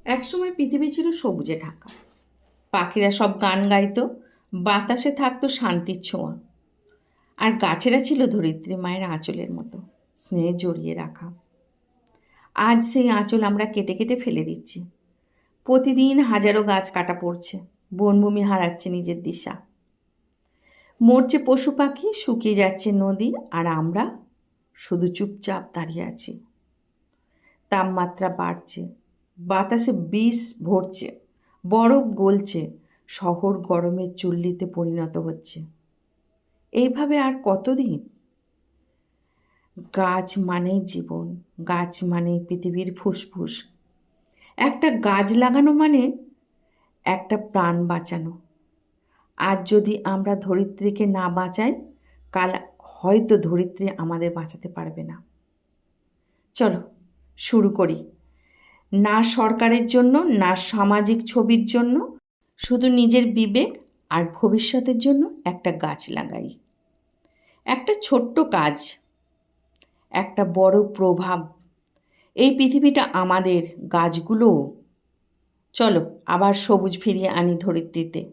একসময় পৃথিবী ছিল সবুজে ঢাকা। পাখিরা সব গান গাইতো, বাতাসে থাকতো শান্তির ছোঁয়া। আর গাছেরা ছিল ধরিত্রী মায়ের আঁচলের মতো স্নেহে জড়িয়ে রাখা। আজ সেই আঁচল আমরা কেটে কেটে ফেলে দিচ্ছি। প্রতিদিন হাজারো গাছ কাটা পড়ছে, বনভূমি হারাচ্ছে নিজের দিশা। মরছে পশু পাখি, শুকিয়ে যাচ্ছে নদী, আর আমরা শুধু চুপচাপ দাঁড়িয়ে আছি। তাপমাত্রা বাড়ছে, বাতাসে বিষ ভরছে, বরফ গলছে, শহর গরমের চুল্লিতে পরিণত হচ্ছে। এইভাবে আর কতদিন? গাছ মানেই জীবন, গাছ মানেই পৃথিবীর ফুসফুস। একটা গাছ লাগানো মানে একটা প্রাণ বাঁচানো। আজ যদি আমরা ধরিত্রীকে না বাঁচাই, কাল হয়তো ধরিত্রী আমাদের বাঁচাতে পারবে না। চলো শুরু করি। না সরকারের জন্য, না সামাজিক ছবির জন্য, শুধু নিজের বিবেক আর ভবিষ্যতের জন্য একটা গাছ লাগাই। একটা ছোট্ট কাজ, একটা বড় প্রভাব। এই পৃথিবীটা আমাদের, গাছগুলোও। চলো আবার সবুজ ফিরিয়ে আনি ধরিত্রীতে।